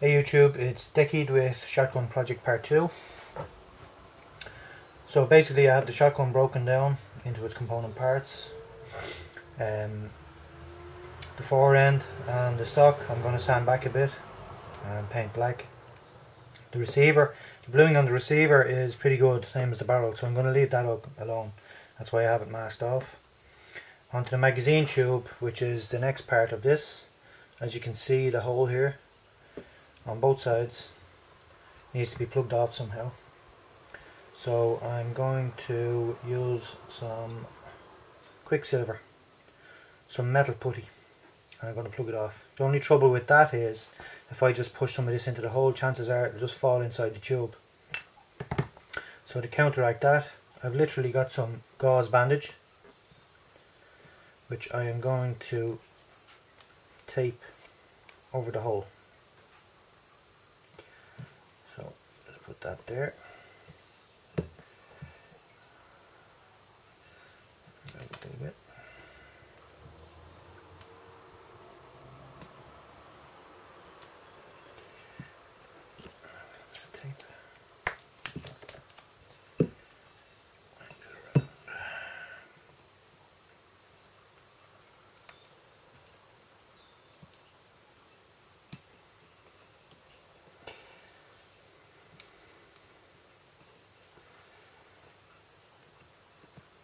Hey YouTube, it's Decade with Shotgun Project Part 2. So basically I have the shotgun broken down into its component parts. The fore end and the stock I'm going to sand back a bit and paint black. The receiver, the bluing on the receiver is pretty good, same as the barrel, so I'm going to leave that alone. That's why I have it masked off. Onto the magazine tube, which is the next part of this. As you can see, the hole here on both sides needs to be plugged off somehow. So I'm going to use some Quicksilver, some metal putty, and I'm going to plug it off. The only trouble with that is if I just push some of this into the hole, chances are it'll just fall inside the tube. So to counteract that, I've literally got some gauze bandage which I am going to tape over the hole. So just put that there. A little bit. Tape.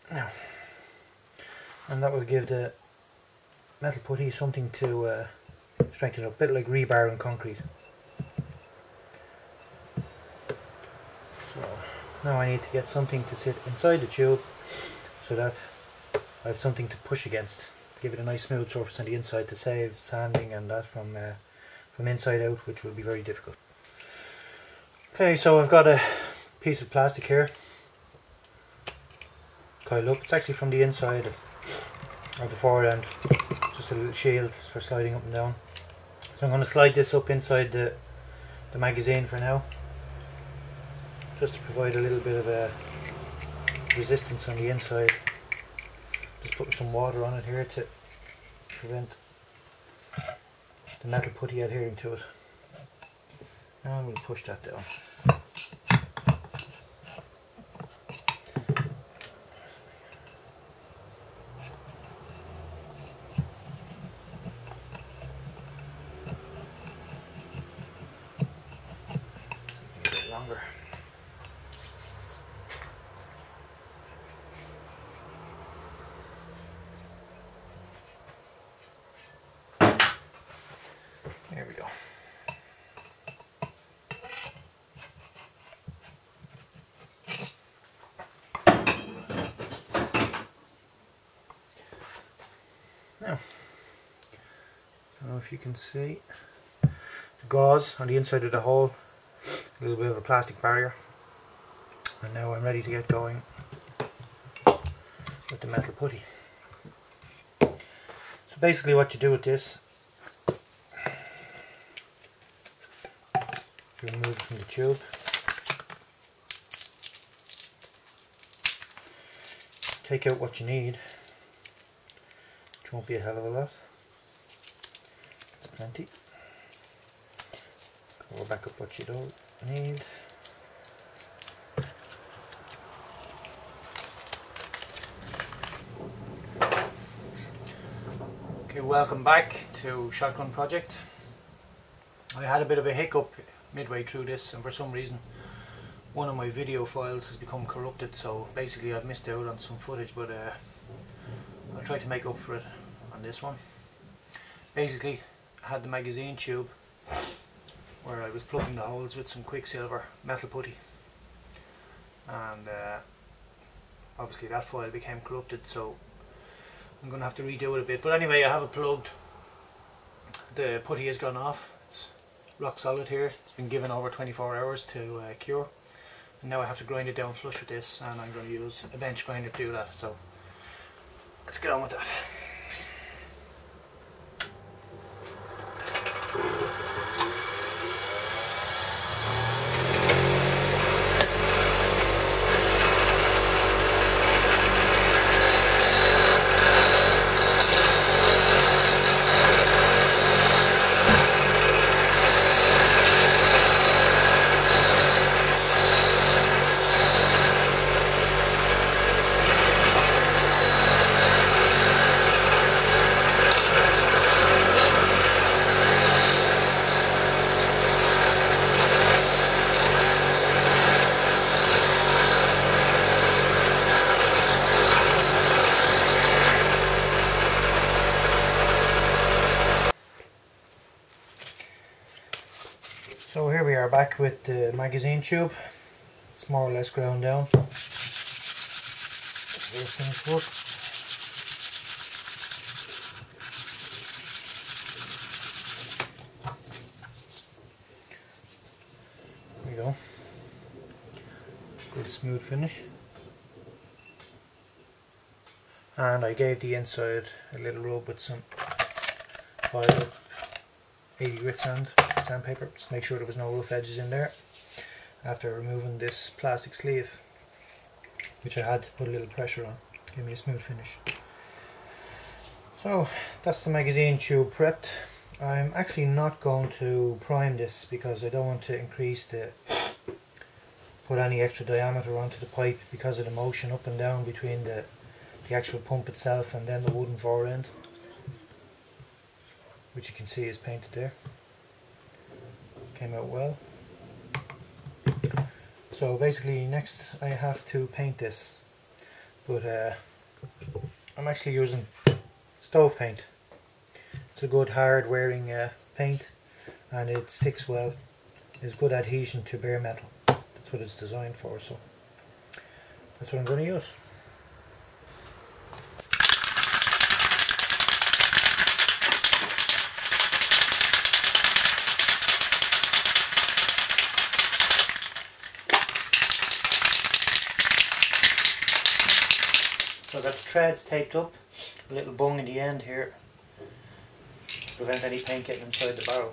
Now, and that will give the metal putty something to strengthen it up, a bit like rebar in concrete. So now I need to get something to sit inside the tube so that I have something to push against, give it a nice smooth surface on the inside to save sanding and that from inside out, which will be very difficult. Okay, so I've got a piece of plastic here coiled up. It's actually from the inside of the fore end, just a little shield for sliding up and down. So I'm going to slide this up inside the magazine for now, just to provide a little bit of a resistance on the inside. Just putting some water on it here to prevent the metal putty adhering to it. Now I'm going to push that down. Longer. There we go. Now, I don't know if you can see the gauze on the inside of the hole. A little bit of a plastic barrier, and now I'm ready to get going with the metal putty. So basically what you do with this, you remove it from the tube, take out what you need, which won't be a hell of a lot, that's plenty. Cover back up what you don't need. Okay, welcome back to Shotgun Project. I had a bit of a hiccup midway through this, and for some reason one of my video files has become corrupted, so basically I've missed out on some footage, but I'll try to make up for it on this one. Basically I had the magazine tube where I was plugging the holes with some Quicksilver metal putty, and obviously that file became corrupted, so I'm going to have to redo it a bit. But anyway, I have it plugged, the putty has gone off, it's rock solid here, it's been given over 24 hours to cure, and now I have to grind it down flush with this, and I'm going to use a bench grinder to do that, so let's get on with that. we are back with the magazine tube. It's more or less ground down. Finished work. There we go. Good smooth finish. And I gave the inside a little rub with some fired up 80 grit sandpaper, just to make sure there was no rough edges in there, after removing this plastic sleeve, which I had to put a little pressure on to give me a smooth finish. So that's the magazine tube prepped. I'm actually not going to prime this because I don't want to put any extra diameter onto the pipe because of the motion up and down between the actual pump itself and then the wooden fore end, which you can see is painted there. Came out well. So basically next I have to paint this, but I'm actually using stove paint. It's a good hard wearing paint, and it sticks well. It's good adhesion to bare metal. That's what it's designed for, so that's what I'm going to use. So I've got the threads taped up, a little bung in the end here to prevent any paint getting inside the barrel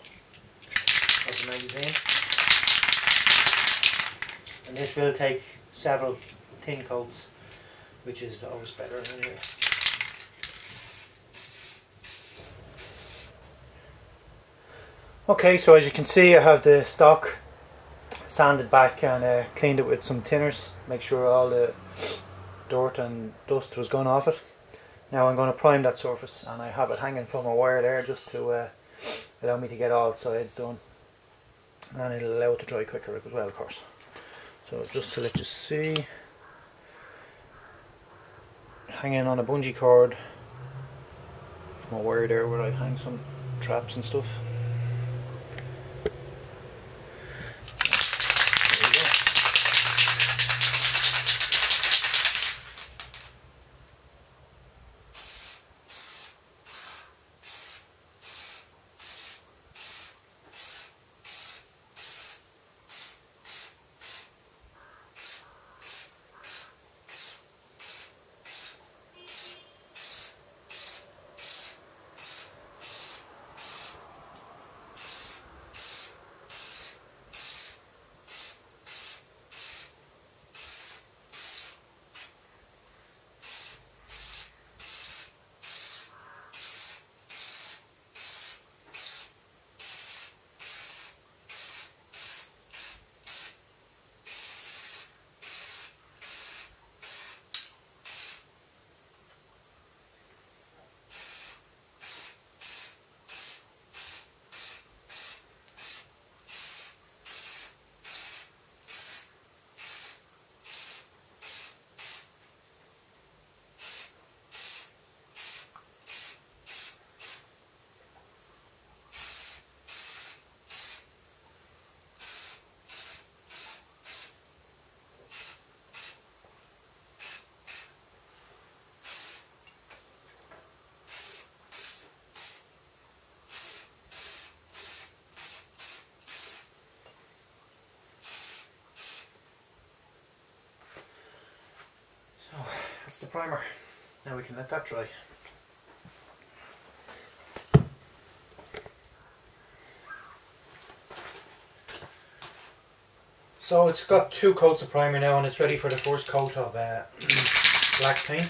of the magazine. And this will take several thin coats, which is always better anyway. Okay, so as you can see, I have the stock sanded back and cleaned it with some thinners, make sure all the dirt and dust was gone off it. Now I'm going to prime that surface, and I have it hanging from a wire there just to allow me to get all sides done, and it'll allow it to dry quicker as well, of course. So just to let you see, hanging on a bungee cord from a wire there where I hang some traps and stuff. That's the primer. Now we can let that dry. So it's got 2 coats of primer now, and it's ready for the first coat of black paint.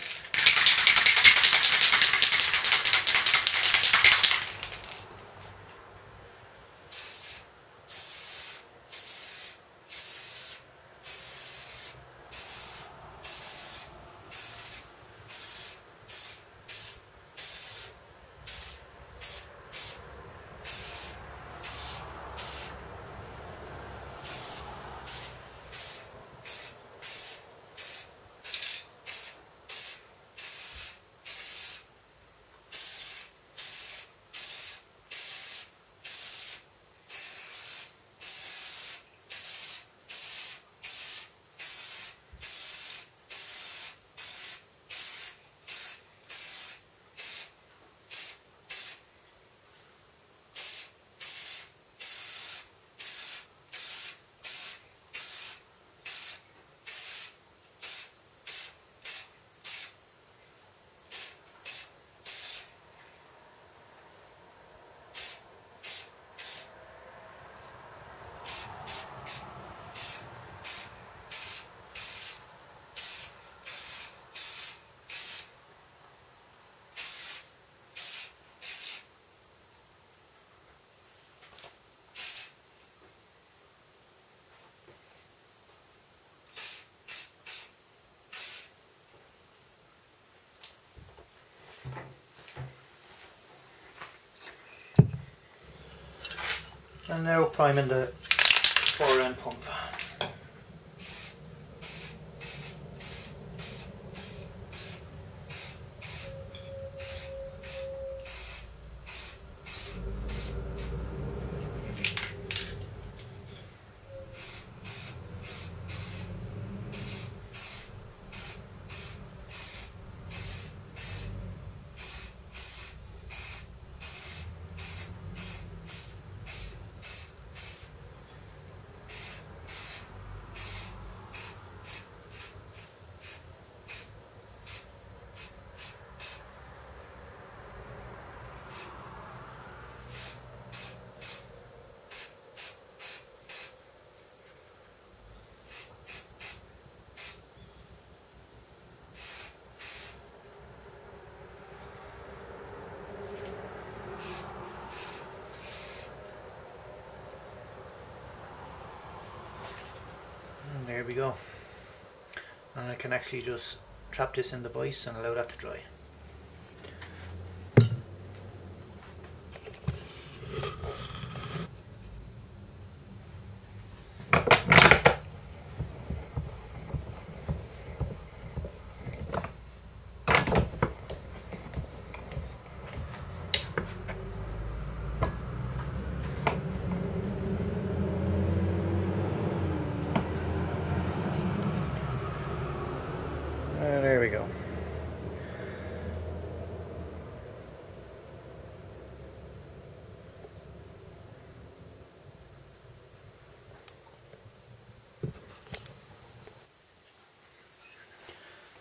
And now priming the fore end pump. And there we go. And I can actually just trap this in the vise and allow that to dry. There we go.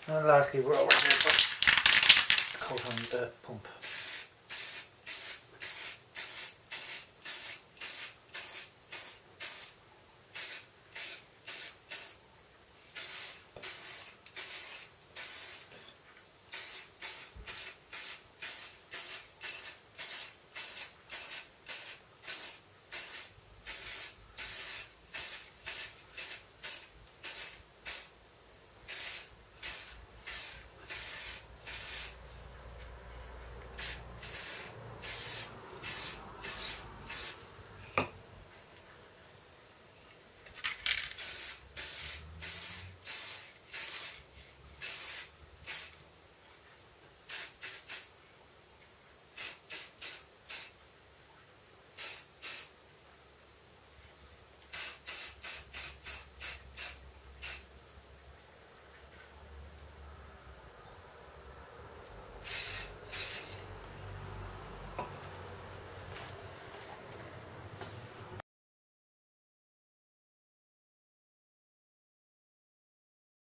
And lastly, we're over here for the coat on the pump.